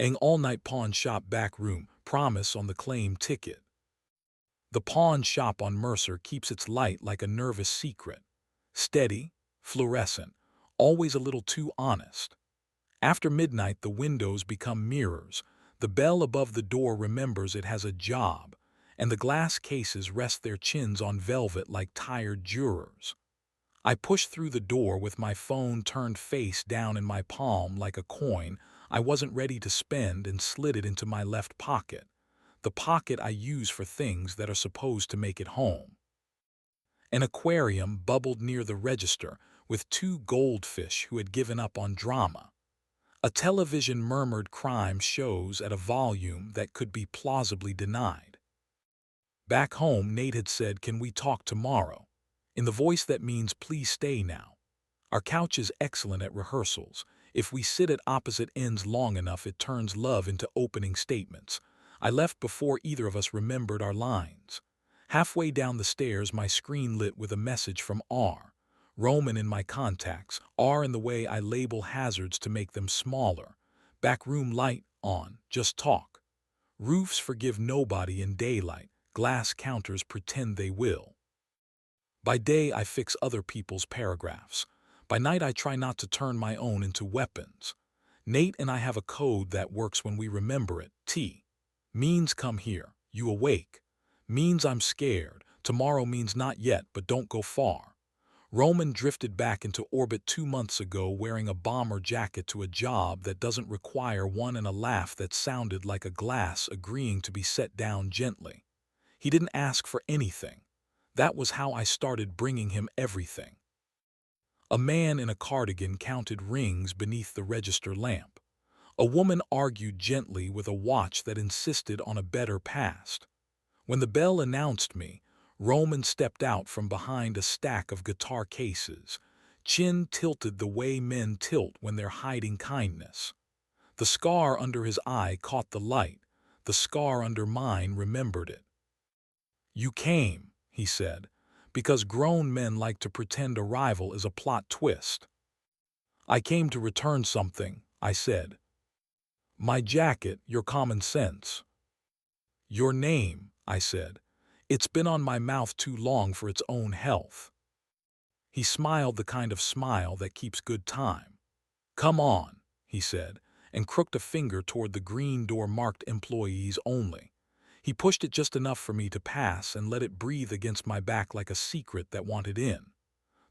Ang all-night pawn shop back room, promise on the claim ticket. The pawn shop on Mercer keeps its light like a nervous secret. Steady, fluorescent, always a little too honest. After midnight, the windows become mirrors. The bell above the door remembers it has a job, and the glass cases rest their chins on velvet like tired jurors. I push through the door with my phone turned face down in my palm like a coin I wasn't ready to spend, and slid it into my left pocket, the pocket I use for things that are supposed to make it home. An aquarium bubbled near the register with two goldfish who had given up on drama. A television murmured crime shows at a volume that could be plausibly denied. Back home, Nate had said, "Can we talk tomorrow?" in the voice that means please stay now. Our couch is excellent at rehearsals. If we sit at opposite ends long enough, it turns love into opening statements. I left before either of us remembered our lines. Halfway down the stairs, my screen lit with a message from R. Roman in my contacts, R in the way I label hazards to make them smaller. Backroom light on, just talk. Roofs forgive nobody in daylight, glass counters pretend they will. By day, I fix other people's paragraphs. By night, I try not to turn my own into weapons. Nate and I have a code that works when we remember it. T means come here, you awake. Means I'm scared. Tomorrow means not yet, but don't go far. Roman drifted back into orbit 2 months ago wearing a bomber jacket to a job that doesn't require one, and a laugh that sounded like a glass agreeing to be set down gently. He didn't ask for anything. That was how I started bringing him everything. A man in a cardigan counted rings beneath the register lamp. A woman argued gently with a watch that insisted on a better past. When the bell announced me, Roman stepped out from behind a stack of guitar cases, chin tilted the way men tilt when they're hiding kindness. The scar under his eye caught the light. The scar under mine remembered it. "You came," he said, "because grown men like to pretend arrival is a plot twist." "I came to return something," I said. "My jacket, your common sense." "Your name," I said. "It's been on my mouth too long for its own health." He smiled the kind of smile that keeps good time. "Come on," he said, and crooked a finger toward the green door marked employees only. He pushed it just enough for me to pass and let it breathe against my back like a secret that wanted in.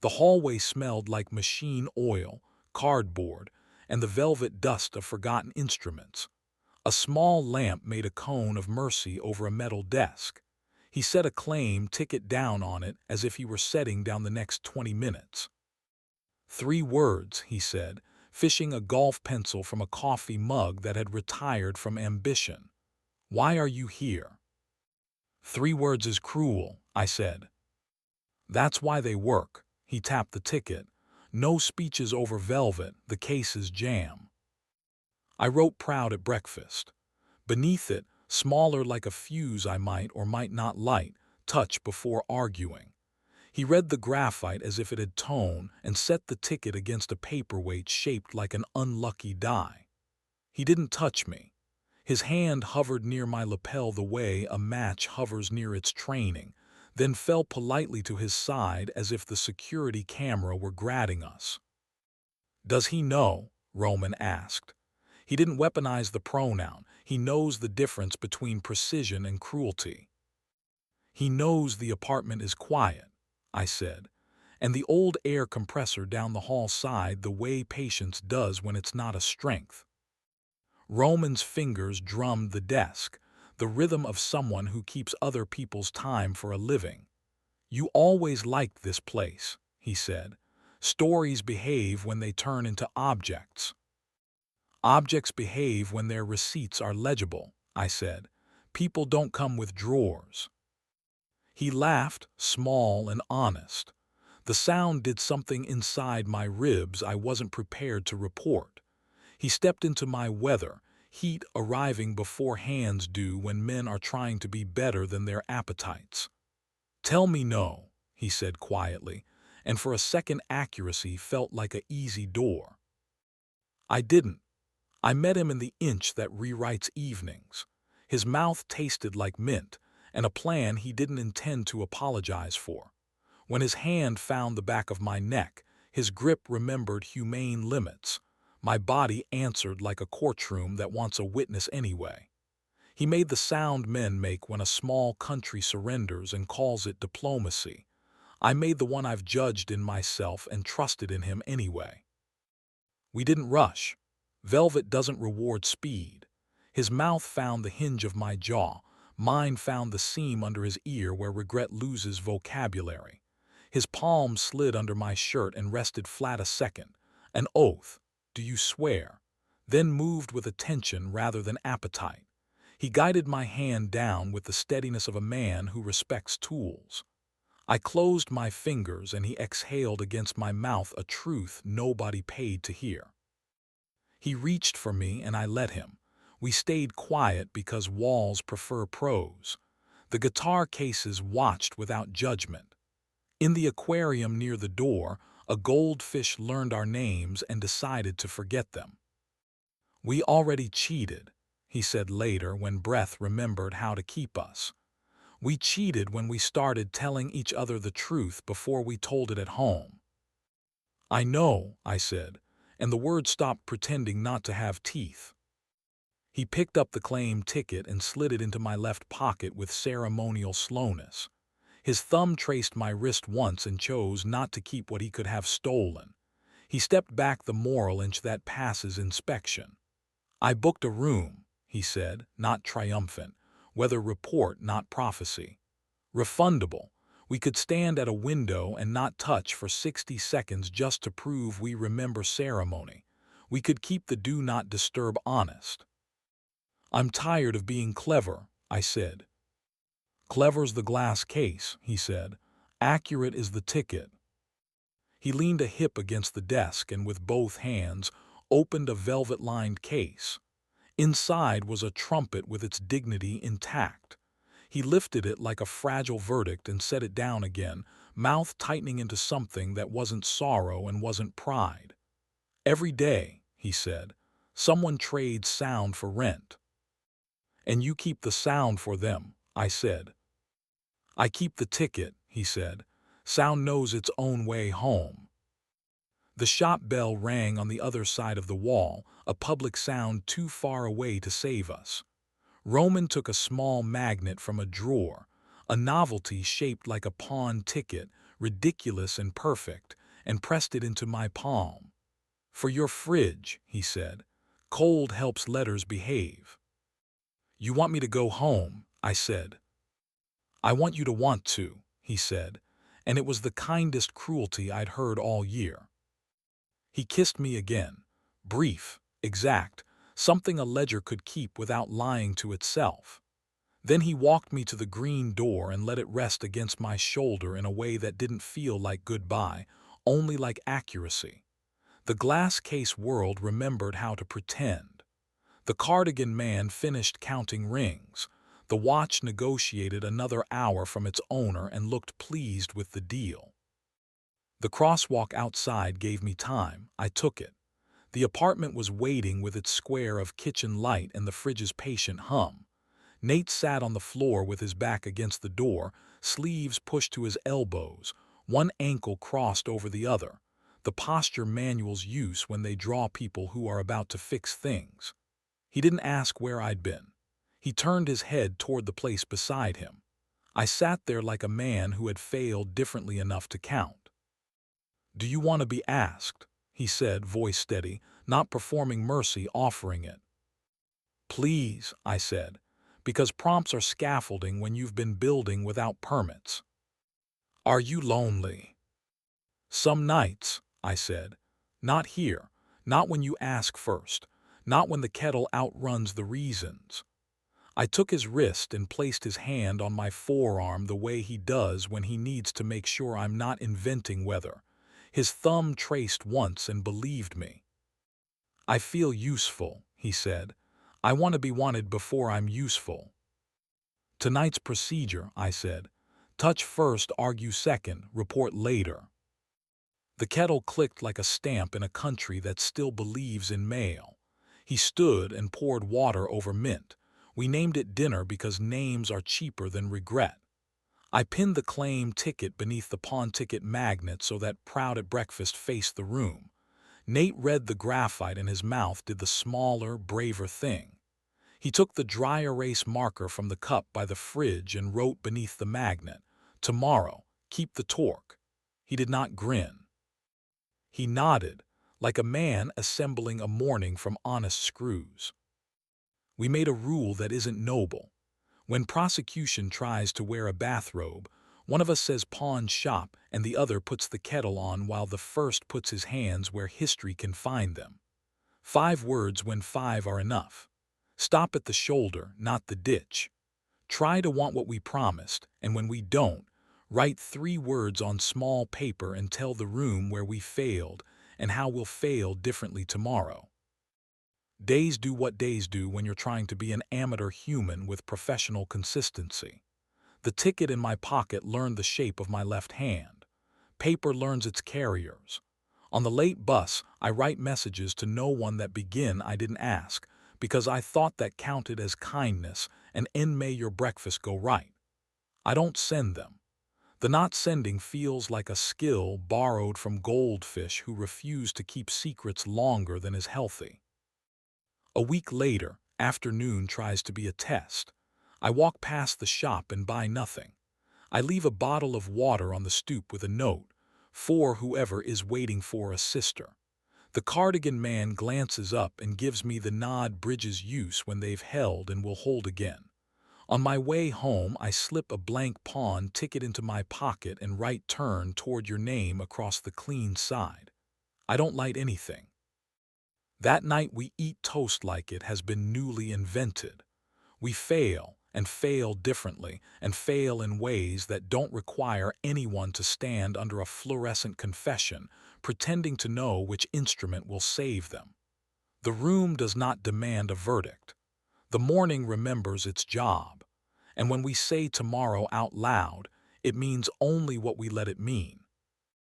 The hallway smelled like machine oil, cardboard, and the velvet dust of forgotten instruments. A small lamp made a cone of mercy over a metal desk. He set a claim ticket down on it as if he were setting down the next 20 minutes. "3 words," he said, fishing a golf pencil from a coffee mug that had retired from ambition. "Why are you here?" "3 words is cruel," I said. "That's why they work." He tapped the ticket. "No speeches over velvet, the case is jam." I wrote proud at breakfast. Beneath it, smaller like a fuse I might or might not light, touch before arguing. He read the graphite as if it had tone and set the ticket against a paperweight shaped like an unlucky die. He didn't touch me. His hand hovered near my lapel the way a match hovers near its training, then fell politely to his side as if the security camera were grading us. "Does he know?" Roman asked. He didn't weaponize the pronoun. He knows the difference between precision and cruelty. "He knows the apartment is quiet," I said, "and the old air compressor down the hall sighed the way patience does when it's not a strength." Roman's fingers drummed the desk, the rhythm of someone who keeps other people's time for a living. "You always liked this place," he said. "Stories behave when they turn into objects." "Objects behave when their receipts are legible," I said. "People don't come with drawers." He laughed, small and honest. The sound did something inside my ribs I wasn't prepared to report. He stepped into my weather, heat arriving before hands do when men are trying to be better than their appetites. "Tell me no," he said quietly, and for a second accuracy felt like an easy door. I didn't. I met him in the inch that rewrites evenings. His mouth tasted like mint, and a plan he didn't intend to apologize for. When his hand found the back of my neck, his grip remembered humane limits. My body answered like a courtroom that wants a witness anyway. He made the sound men make when a small country surrenders and calls it diplomacy. I made the one I've judged in myself and trusted in him anyway. We didn't rush. Velvet doesn't reward speed. His mouth found the hinge of my jaw. Mine found the seam under his ear where regret loses vocabulary. His palm slid under my shirt and rested flat a second. An oath. Do you swear? Then moved with attention rather than appetite. He guided my hand down with the steadiness of a man who respects tools. I closed my fingers and he exhaled against my mouth a truth nobody paid to hear. He reached for me and I let him. We stayed quiet because walls prefer prose. The guitar cases watched without judgment. In the aquarium near the door, a goldfish learned our names and decided to forget them. We already cheated, he said later when Breath remembered how to keep us. We cheated when we started telling each other the truth before we told it at home. I know, I said, and the word stopped pretending not to have teeth. He picked up the claim ticket and slid it into my left pocket with ceremonial slowness. His thumb traced my wrist once and chose not to keep what he could have stolen. He stepped back the moral inch that passes inspection. I booked a room, he said, not triumphant. Weather report, not prophecy. Refundable. We could stand at a window and not touch for 60 seconds just to prove we remember ceremony. We could keep the do not disturb honest. I'm tired of being clever, I said. Clever's the glass case, he said. Accurate is the ticket. He leaned a hip against the desk and with both hands opened a velvet-lined case. Inside was a trumpet with its dignity intact. He lifted it like a fragile verdict and set it down again, mouth tightening into something that wasn't sorrow and wasn't pride. Every day, he said, someone trades sound for rent. And you keep the sound for them, I said. I keep the ticket, he said. Sound knows its own way home. The shop bell rang on the other side of the wall, a public sound too far away to save us. Roman took a small magnet from a drawer, a novelty shaped like a pawn ticket, ridiculous and perfect, and pressed it into my palm. For your fridge, he said. Cold helps letters behave. You want me to go home, I said. I want you to want to, he said, and it was the kindest cruelty I'd heard all year. He kissed me again, brief, exact, something a ledger could keep without lying to itself. Then he walked me to the green door and let it rest against my shoulder in a way that didn't feel like goodbye, only like accuracy. The glass case world remembered how to pretend. The cardigan man finished counting rings. The watch negotiated another hour from its owner and looked pleased with the deal. The crosswalk outside gave me time. I took it. The apartment was waiting with its square of kitchen light and the fridge's patient hum. Nate sat on the floor with his back against the door, sleeves pushed to his elbows, one ankle crossed over the other, the posture manuals use when they draw people who are about to fix things. He didn't ask where I'd been. He turned his head toward the place beside him. I sat there like a man who had failed differently enough to count. Do you want to be asked? He said, voice steady, not performing mercy, offering it. Please, I said, because prompts are scaffolding when you've been building without permits. Are you lonely? Some nights, I said. Not here, not when you ask first, not when the kettle outruns the reasons. I took his wrist and placed his hand on my forearm the way he does when he needs to make sure I'm not inventing weather. His thumb traced once and believed me. I feel useful, he said. I want to be wanted before I'm useful. Tonight's procedure, I said. Touch first, argue second, report later. The kettle clicked like a stamp in a country that still believes in mail. He stood and poured water over mint. We named it dinner because names are cheaper than regret. I pinned the claim ticket beneath the pawn ticket magnet so that Proud at Breakfast faced the room. Nate read the graphite and his mouth did the smaller, braver thing. He took the dry erase marker from the cup by the fridge and wrote beneath the magnet, "Tomorrow, keep the torque." He did not grin. He nodded, like a man assembling a morning from honest screws. We made a rule that isn't noble. When prosecution tries to wear a bathrobe, one of us says pawn shop and the other puts the kettle on while the first puts his hands where history can find them. 5 words when 5 are enough. Stop at the shoulder, not the ditch. Try to want what we promised, and when we don't, write 3 words on small paper and tell the room where we failed and how we'll fail differently tomorrow. Days do what days do when you're trying to be an amateur human with professional consistency. The ticket in my pocket learned the shape of my left hand. Paper learns its carriers. On the late bus, I write messages to no one that begin I didn't ask, because I thought that counted as kindness and may your breakfast go right. I don't send them. The not sending feels like a skill borrowed from goldfish who refuse to keep secrets longer than is healthy. A week later, afternoon tries to be a test. I walk past the shop and buy nothing. I leave a bottle of water on the stoop with a note, "For whoever is waiting for a sister." The cardigan man glances up and gives me the nod bridges use when they've held and will hold again. On my way home, I slip a blank pawn ticket into my pocket and write "turn toward your name" across the clean side. I don't light anything. That night we eat toast like it has been newly invented. We fail, and fail differently, and fail in ways that don't require anyone to stand under a fluorescent confession, pretending to know which instrument will save them. The room does not demand a verdict. The morning remembers its job. And when we say tomorrow out loud, it means only what we let it mean.